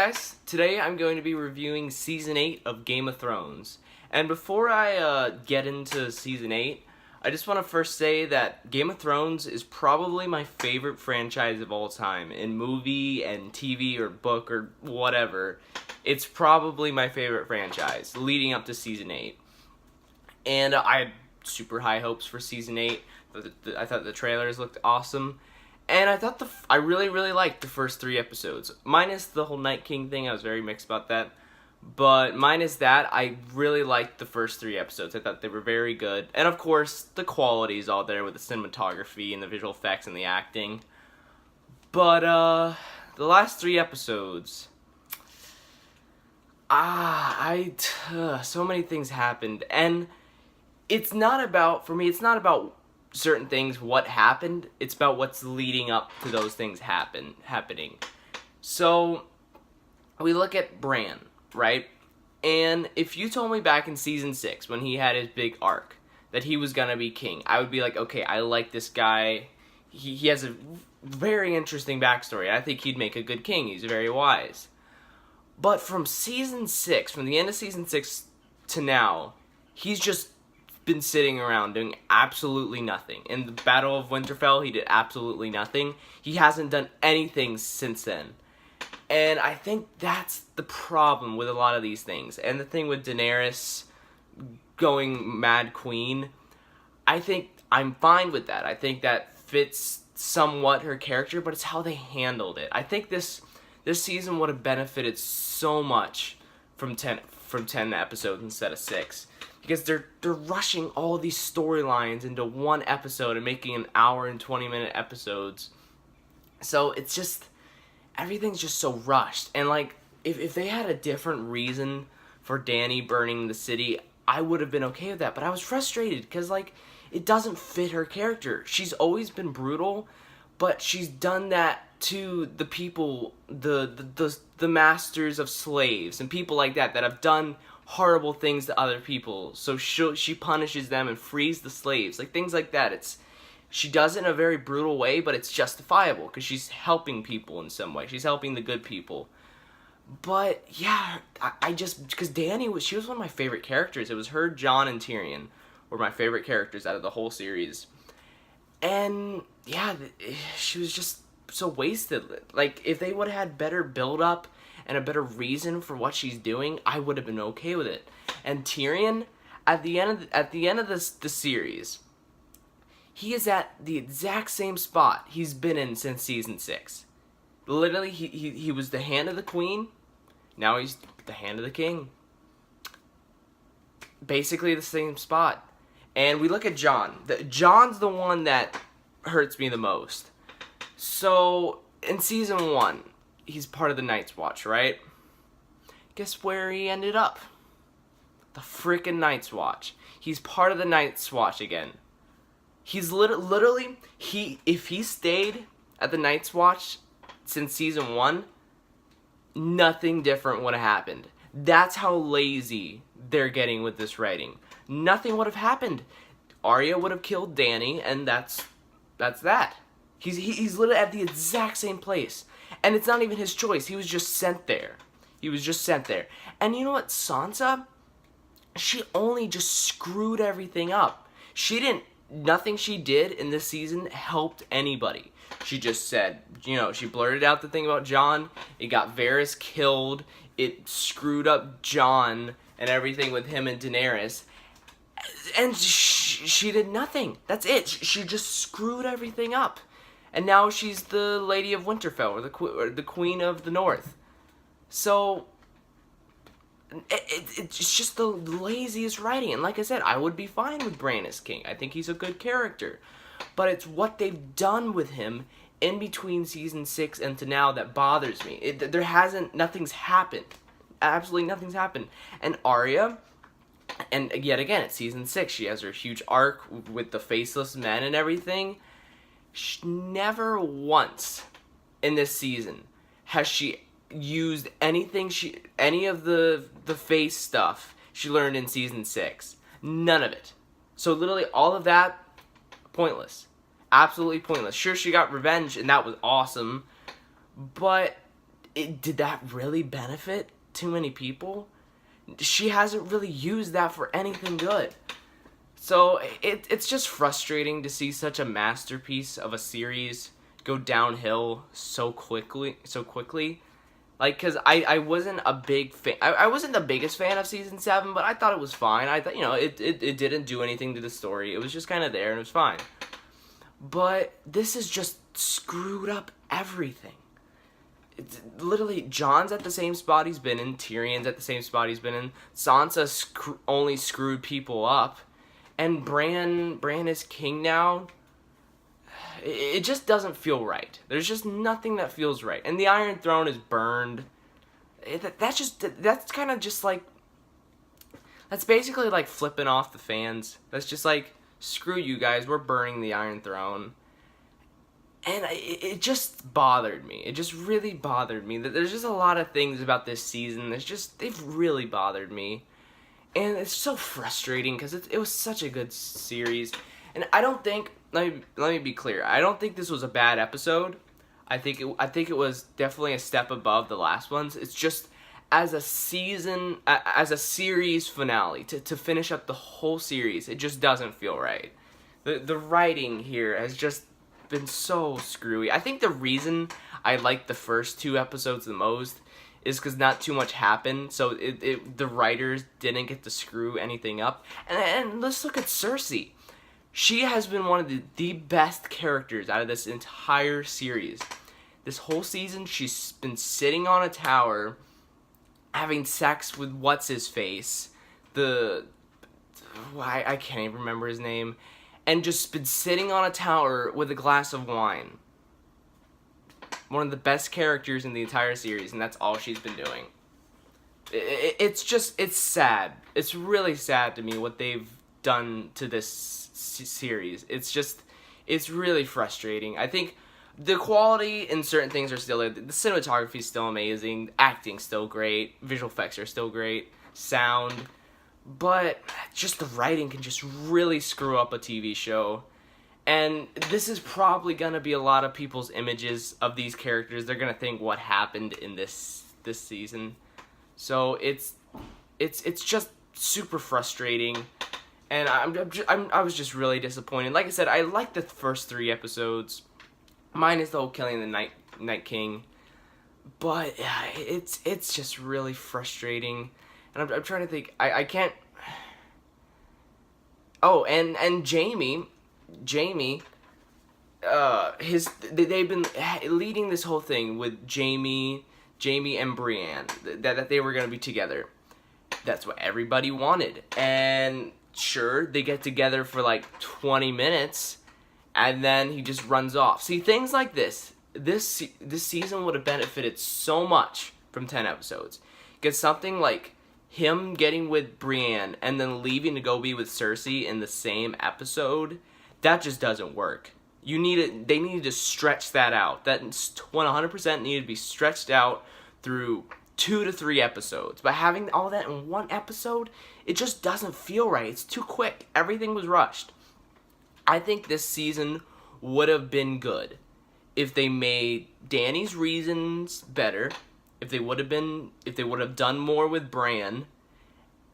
guys, today I'm going to be reviewing Season 8 of Game of Thrones. And before I get into Season 8, I just want to first say that Game of Thrones is probably my favorite franchise of all time. In movie and TV or book or whatever, it's probably my favorite franchise leading up to Season 8. And I had super high hopes for Season 8. I thought the trailers looked awesome. And I thought I really liked the first 3 episodes. Minus the whole Night King thing, I was very mixed about that. But minus that, I really liked the first 3 episodes. I thought they were very good. And of course, the quality is all there with the cinematography and the visual effects and the acting. But, the last 3 episodes... so many things happened. And it's not about, for me, it's not about certain things, what happened. It's about what's leading up to those things happening. So, we look at Bran, right? And if you told me back in Season 6, when he had his big arc, that he was gonna be king, I would be like, okay, I like this guy. He has a very interesting backstory. I think he'd make a good king. He's very wise. But from Season 6, from the end of Season 6 to now, he's just been sitting around doing absolutely nothing. In the Battle of Winterfell, he did absolutely nothing. He hasn't done anything since then. And I think that's the problem with a lot of these things. And the thing with Daenerys going Mad Queen, I think I'm fine with that. I think that fits somewhat her character, but it's how they handled it. I think this season would have benefited so much from 10 episodes instead of 6. Because they're rushing all these storylines into one episode and making an hour and 20-minute episodes. So it's just, everything's just so rushed. And like, if they had a different reason for Dany burning the city, I would have been okay with that. But I was frustrated because like, it doesn't fit her character. She's always been brutal, but she's done that to the people, the masters of slaves and people like that have done horrible things to other people. So she punishes them and frees the slaves, like things like that. She does it in a very brutal way, but it's justifiable because she's helping people in some way. She's helping the good people. But yeah, I just, because Dany she was one of my favorite characters. It was her, Jon, and Tyrion were my favorite characters out of the whole series. And yeah, she was just so wasted. Like, if they would have had better build-up and a better reason for what she's doing, I would have been okay with it. And Tyrion, at the end of the series, he is at the exact same spot he's been in since Season 6. Literally, he was the hand of the queen, now he's the hand of the king. Basically the same spot. And we look at Jon. Jon's the one that hurts me the most. So, in Season 1, he's part of the Night's Watch, right? Guess where he ended up? The frickin' Night's Watch. He's part of the Night's Watch again. He's literally, if he stayed at the Night's Watch since Season 1, nothing different would have happened. That's how lazy they're getting with this writing. Nothing would have happened. Arya would have killed Dany, and that's that. He's literally at the exact same place. And it's not even his choice. He was just sent there. And you know what? Sansa, she only just screwed everything up. Nothing she did in this season helped anybody. She just said, she blurted out the thing about Jon. It got Varys killed. It screwed up Jon and everything with him and Daenerys. And she did nothing. That's it. She just screwed everything up. And now she's the Lady of Winterfell, or the Queen of the North. So, it's just the laziest writing. And like I said, I would be fine with Bran as king. I think he's a good character. But it's what they've done with him in between Season 6 and to now that bothers me. Nothing's happened. Absolutely nothing's happened. And Arya, and yet again, it's Season 6. She has her huge arc with the faceless men and everything. Never once in this season has she used any of the face stuff she learned in Season 6. None of it. So literally all of that, pointless. Absolutely pointless. Sure, she got revenge and that was awesome, but did that really benefit too many people? She hasn't really used that for anything good. So it's just frustrating to see such a masterpiece of a series go downhill so quickly. Like, because I wasn't a big fan. I wasn't the biggest fan of season 7, but I thought it was fine. I thought, it didn't do anything to the story. It was just kind of there, and it was fine. But this has just screwed up everything. It's literally, Jon's at the same spot he's been in. Tyrion's at the same spot he's been in. Sansa only screwed people up. And Bran is king now. It just doesn't feel right. There's just nothing that feels right. And the Iron Throne is burned. That's kind of just like... That's basically like flipping off the fans. That's just like, screw you guys, we're burning the Iron Throne. And it just bothered me. It just really bothered me. There's just a lot of things about this season they've really bothered me. And it's so frustrating because it was such a good series. And I don't think, let me be clear, I don't think this was a bad episode. I think it was definitely a step above the last ones. It's just, as a season, as a series finale, to finish up the whole series, it just doesn't feel right. The writing here has just been so screwy. I think the reason I like the first 2 episodes the most is because not too much happened, so the writers didn't get to screw anything up. And let's look at Cersei. She has been one of the best characters out of this entire series. This whole season, she's been sitting on a tower, having sex with what's-his-face, I can't even remember his name, and just been sitting on a tower with a glass of wine. One of the best characters in the entire series, and that's all she's been doing. It's sad. It's really sad to me what they've done to this series. It's really frustrating. I think the quality in certain things are still there. The cinematography is still amazing. Acting's still great. Visual effects are still great. Sound. But just the writing can just really screw up a TV show. And this is probably going to be a lot of people's images of these characters. They're going to think what happened in this season. So it's just super frustrating. And I was just really disappointed. Like I said, I liked the first 3 episodes. Minus the whole killing the Night King. But it's just really frustrating. And I'm trying to think. I can't... Oh, and Jaime, they've been leading this whole thing with Jaime and Brienne, that they were going to be together. That's what everybody wanted. And sure, they get together for like 20 minutes, and then he just runs off. See, things like this season would have benefited so much from 10 episodes. Because something like him getting with Brienne and then leaving to go be with Cersei in the same episode, that just doesn't work. They needed to stretch that out. That 100% needed to be stretched out through 2 to 3 episodes. But having all that in one episode, it just doesn't feel right. It's too quick. Everything was rushed. I think this season would have been good if they made Dany's reasons better, if they would have done more with Bran,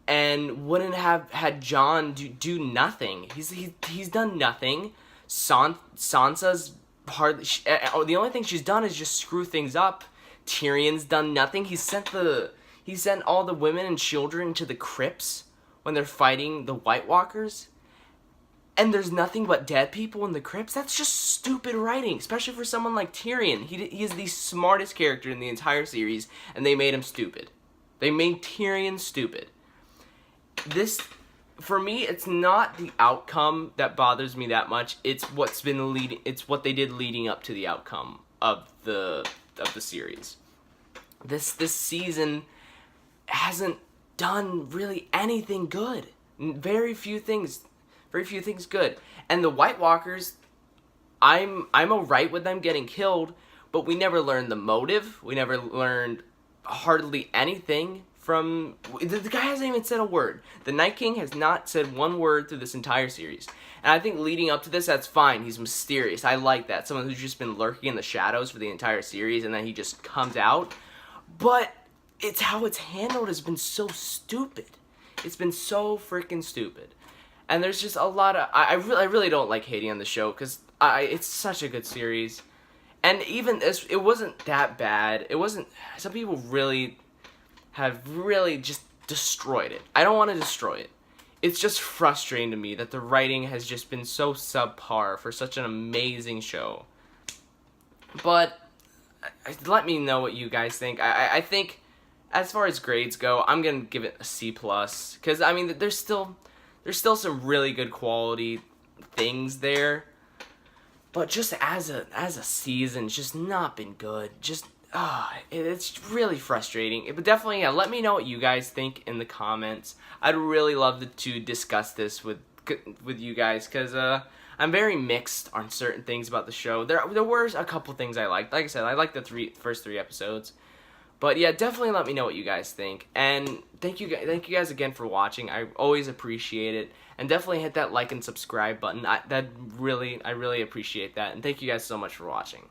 and wouldn't have had Jon do nothing. He's done nothing. Sansa's hardly... the only thing she's done is just screw things up. Tyrion's done nothing. He sent all the women and children to the crypts when they're fighting the White Walkers. And there's nothing but dead people in the crypts. That's just stupid writing, especially for someone like Tyrion. He is the smartest character in the entire series, and they made him stupid. They made Tyrion stupid. This, for me, it's not the outcome that bothers me that much. It's what they did leading up to the outcome of the series. This season hasn't done really anything good. Very few things good. And the White Walkers, I'm alright with them getting killed, but we never learned the motive. We never learned hardly anything from... The guy hasn't even said a word. The Night King has not said one word through this entire series. And I think leading up to this, that's fine. He's mysterious. I like that. Someone who's just been lurking in the shadows for the entire series, and then he just comes out. but it's how it's handled has been so stupid. It's been so freaking stupid. And there's just a lot of... I really don't like hating on the show, because it's such a good series. And even this, it wasn't that bad. It wasn't... Some people really have really just destroyed it. I don't want to destroy it. It's just frustrating to me that the writing has just been so subpar for such an amazing show. But let me know what you guys think. I think, as far as grades go, I'm gonna give it a C+. Because, I mean, there's still some really good quality things there. But just as a season, it's just not been good. Just, it's really frustrating. But definitely, yeah, let me know what you guys think in the comments. I'd really love to discuss this with you guys, because I'm very mixed on certain things about the show. There were a couple things I liked. Like I said, I liked the first three episodes. But yeah, definitely let me know what you guys think. And thank you guys again for watching. I always appreciate it. And definitely hit that like and subscribe button. I really appreciate that. And thank you guys so much for watching.